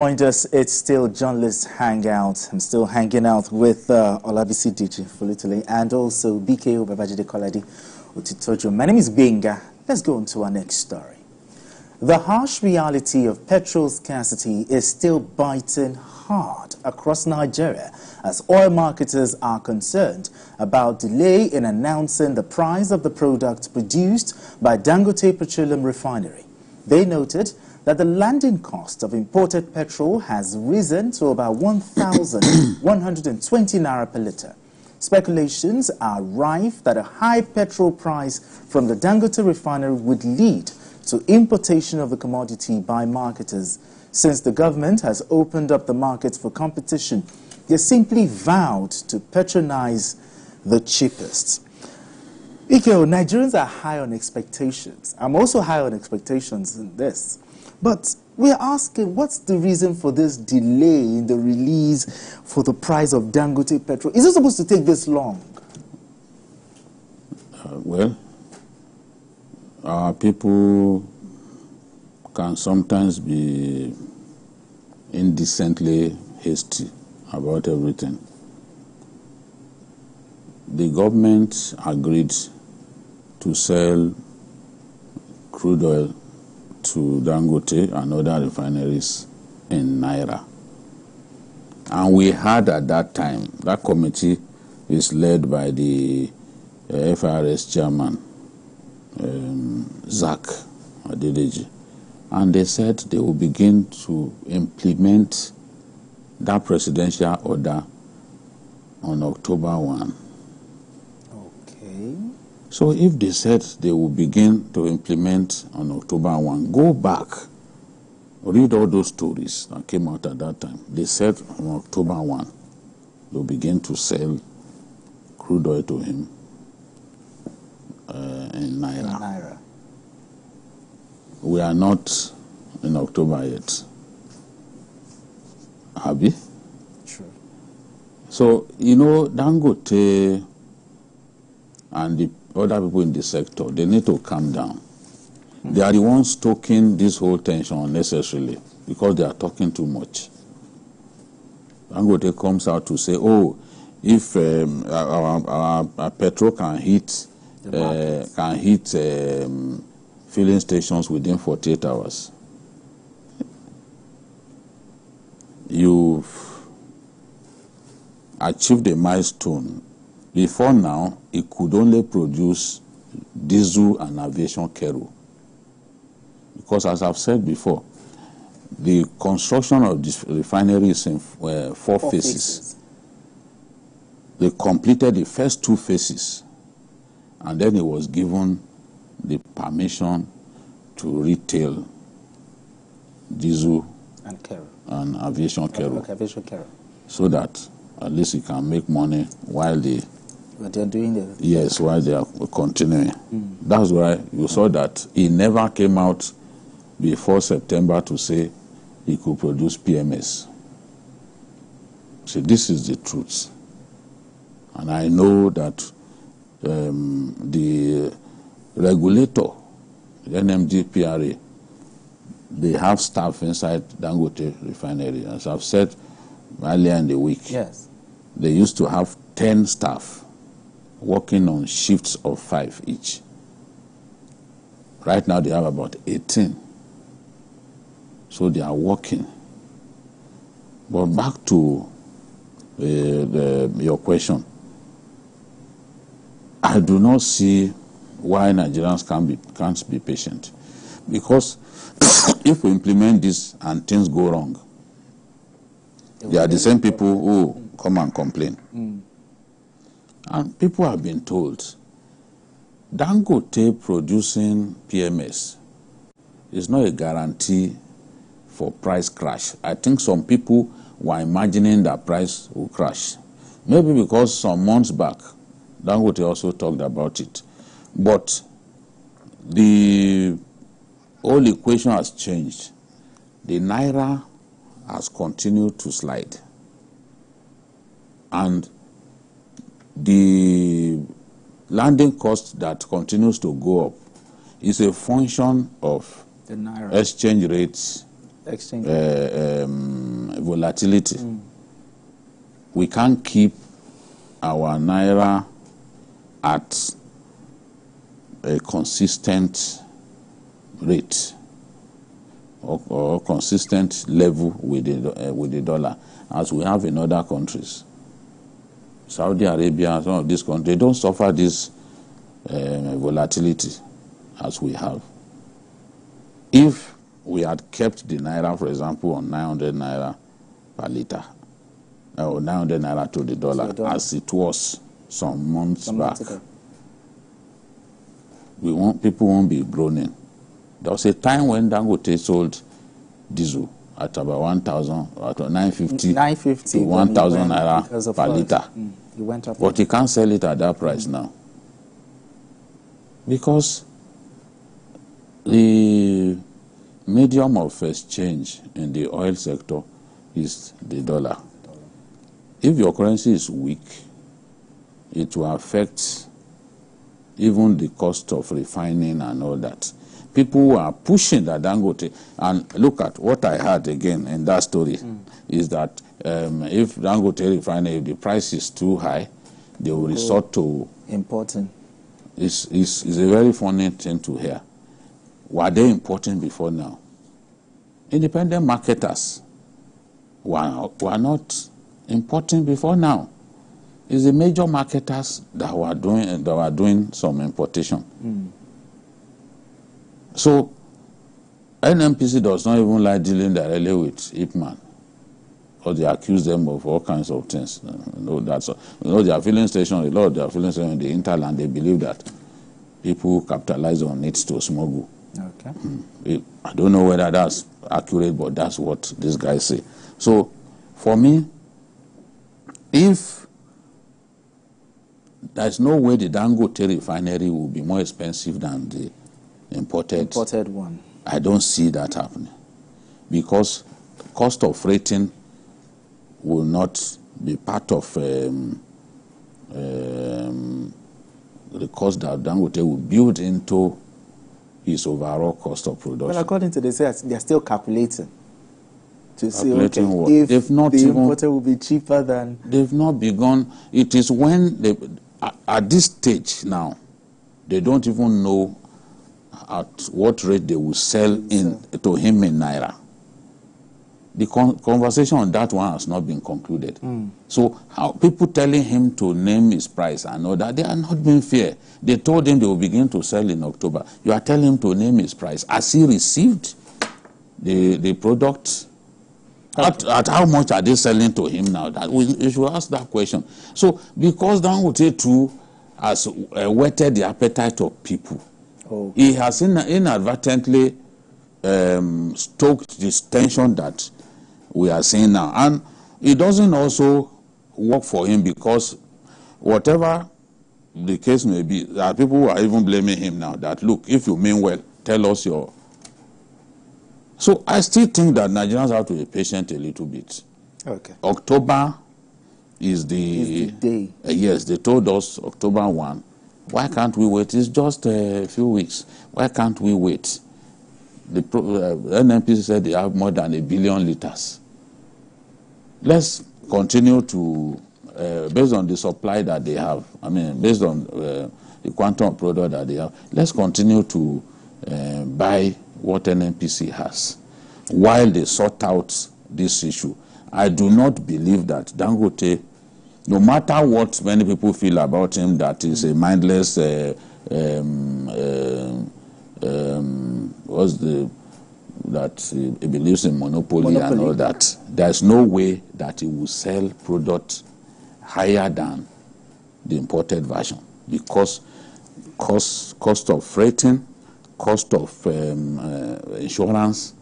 Joined us, it's still journalist Hangout. I'm still hanging out with Olabisi Diji Fulitole and also BKO Babajide Koladi Otitojo. My name is Benga. Let's go on to our next story. The harsh reality of petrol scarcity is still biting hard across Nigeria as oil marketers are concerned about delay in announcing the price of the product produced by Dangote Petroleum Refinery. They noted that the landing cost of imported petrol has risen to about 1,120 naira per litre. Speculations are rife that a high petrol price from the Dangote refinery would lead to importation of the commodity by marketers. Since the government has opened up the market for competition, they simply vowed to patronize the cheapest. Nigerians are high on expectations. I'm also high on expectations in this. But we're asking, what's the reason for this delay in the release for the price of Dangote petrol? Is it supposed to take this long? Well, our people can sometimes be indecently hasty about everything. The government agreed to sell crude oil to Dangote and other refineries in Naira. And we had at that time, that committee is led by the FRS chairman, Zach Adedeji. And they said they will begin to implement that presidential order on October 1. Okay. So if they said they will begin to implement on October 1, go back, read all those stories that came out at that time. They said on October 1, they'll begin to sell crude oil to him in Naira. We are not in October yet. Have we? True. So, you know, Dangote and the other people in the sector, they need to calm down. They are the ones stoking this whole tension unnecessarily because they are talking too much. Dangote comes out to say, oh, if our petrol can hit filling stations within 48 hours, you've achieved a milestone. Before now, it could only produce diesel and aviation kerosene. Because as I've said before, the construction of this refinery is in four phases. They completed the first 2 phases, and then it was given the permission to retail diesel and aviation kerosene. So that at least it can make money while they... But they're doing it. Yes, while they are continuing. That's why you saw that he never came out before September to say he could produce PMS. So this is the truth. And I know that the regulator, the NMDPRA, they have staff inside Dangote Refinery. As I've said earlier in the week, yes, they used to have 10 staff working on shifts of 5 each. Right now they have about 18. So they are working. But back to your question. I do not see why Nigerians can't be patient. Because if we implement this and things go wrong, they are the same people who come and complain. And people have been told, Dangote producing PMS is not a guarantee for price crash. I think some people were imagining that price will crash. Maybe because some months back, Dangote also talked about it. But the whole equation has changed. The Naira has continued to slide. And the landing cost that continues to go up is a function of the Naira exchange rates exchange volatility. We can't keep our naira at a consistent rate or consistent level with the dollar as we have in other countries. Saudi Arabia, some of these countries, they don't suffer this volatility as we have. If we had kept the naira, for example, on 900 naira per litre, or 900 naira to the dollar, as it was some months back, people won't be groaning. There was a time when Dangote sold diesel at about 1,000, at 950 to 1,000 naira per litre. It went up. But he can't sell it at that price now. Because the medium of exchange in the oil sector is the dollar. If your currency is weak, it will affect even the cost of refining and all that. People who are pushing that Dangote, and look at what I heard again in that story, is that if Dangote Refinery, if the price is too high, they will resort to importing. It's a very funny thing to hear. Were they importing before now? Independent marketers were not importing before now. It's the major marketers that were doing some importation. So NMPC does not even like dealing directly with Ipman, because they accuse them of all kinds of things. Their filling station, a lot of their filling station in the hinterland, they believe that people capitalize on it to smuggle. Okay. I don't know whether that's accurate, but that's what these guys say. So for me, if there's no way the Dangote refinery will be more expensive than the imported one, I don't see that happening, because cost of freighting will not be part of the cost that Dangote will build into his overall cost of production. Well, according to this, they're still calculating to see What? If They've not the even, importer will be cheaper than... They've not begun. It is when they, at this stage now, they don't even know at what rate they will sell to him in naira. The conversation on that one has not been concluded. So how people telling him to name his price and all that, they are not being fair. They told him they will begin to sell in October. You are telling him to name his price. As he received the product, at how much are they selling to him now? That you should ask that question. So because Dangote too has whetted the appetite of people, he has inadvertently stoked this tension that we are seeing now. And it doesn't also work for him, because whatever the case may be, there are people who are even blaming him now that, look, if you mean well, tell us your... So I still think that Nigerians have to be patient a little bit. Okay. October is the day. Yes, they told us October 1. Why can't we wait? It's just a few weeks. Why can't we wait? The NMPC said they have more than 1 billion liters. Let's continue to, based on the supply that they have, I mean, based on the quantum of product that they have, let's continue to buy what NMPC has while they sort out this issue. I do not believe that Dangote, no matter what many people feel about him, that is a mindless, that he believes in monopoly and all that. There's no way that he will sell product higher than the imported version, because cost of freighting, cost of insurance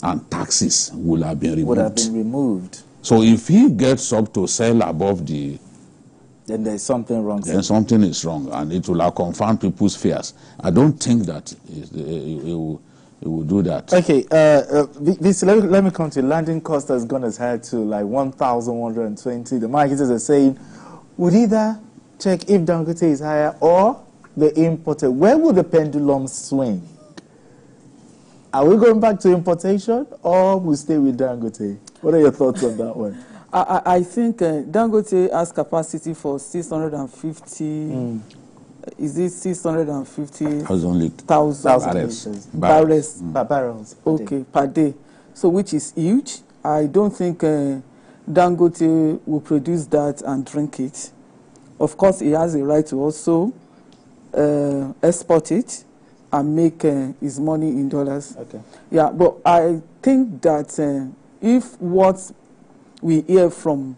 and taxes will have been removed. So if he gets up to sell above the... Then there's something wrong. Then something is wrong, and it will have confirmed people's fears. I don't think that he will do that. Okay, let me come to landing cost has gone as high to like 1,120. The marketers are saying, would either check if Dangote is higher or the importer. Where will the pendulum swing? Are we going back to importation or we stay with Dangote? What are your thoughts on that one? I think Dangote has capacity for 650. Is it 650,000 barrels? Barrels. Okay, per day. So which is huge. I don't think Dangote will produce that and drink it. Of course, he has a right to also export it and make his money in dollars. Okay. Yeah, but I think that if what we hear from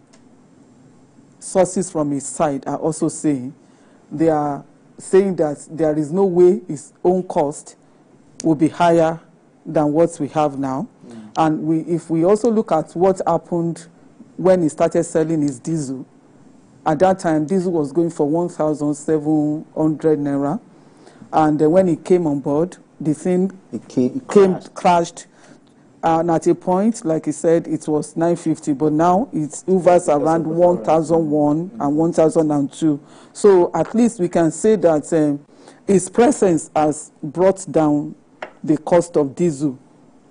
sources from his side are also saying, they are saying that there is no way his own cost will be higher than what we have now. And if we also look at what happened when he started selling his diesel, at that time diesel was going for 1,700 naira, and when he came on board, the thing crashed. And at a point, like he said, it was 950, but now it hovers around 1,001 and 1,002. So at least we can say that his presence has brought down the cost of diesel,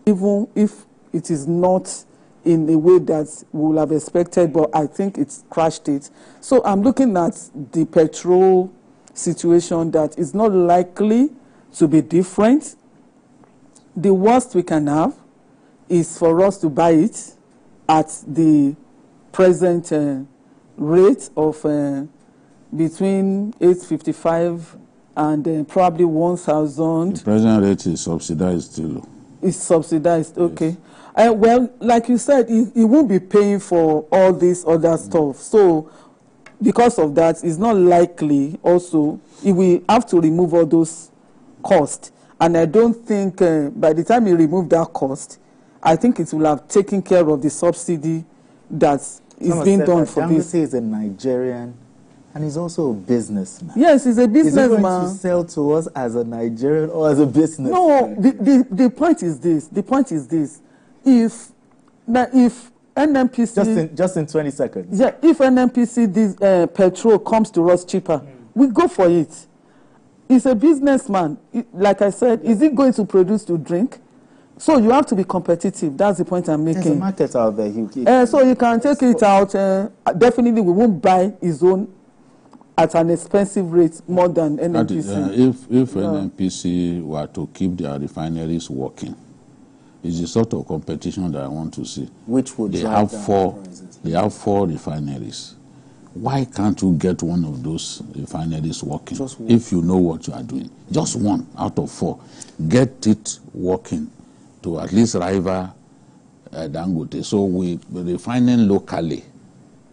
even if it is not in a way that we would have expected, but I think it's crashed it. So I'm looking at the petrol situation that is not likely to be different. The worst we can have is for us to buy it at the present rate of between 855 and probably 1,000. The present rate is subsidized still. It's subsidized, okay. Yes. Well, like you said, he won't be paying for all this other stuff. So because of that, it's not likely also, he will have to remove all those costs. And I don't think by the time he removed that cost, I think it will have taken care of the subsidy that is being done for this. Dangote is a Nigerian and he's also a businessman. Yes, he's a businessman. Is he going to sell to us as a Nigerian or as a businessman? No, the point is this. The point is this. If NNPC... Just in 20 seconds. Yeah, if NNPC this, petrol comes to us cheaper, we go for it. He's a businessman. Like I said, is he going to produce to drink? So you have to be competitive. That's the point I'm making. There's a market out there. So you can take it out. Definitely, we won't buy his own at an expensive rate more than NNPC. If NNPC were to keep their refineries working, it's the sort of competition that I want to see. Which would they have four refineries. Why can't you get one of those refineries working? If you know what you are doing. Just one out of 4. Get it working to at least rival Dangote. So we refining locally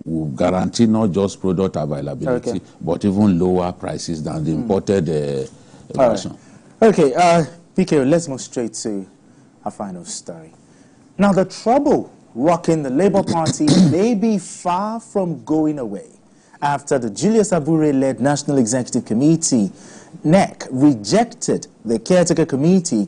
will guarantee not just product availability, but even lower prices than the imported version. Right. Okay, PK, let's move straight to our final story. Now, the trouble rocking the Labour Party may be far from going away after the Julius Abure-led National Executive Committee, NEC, rejected the caretaker committee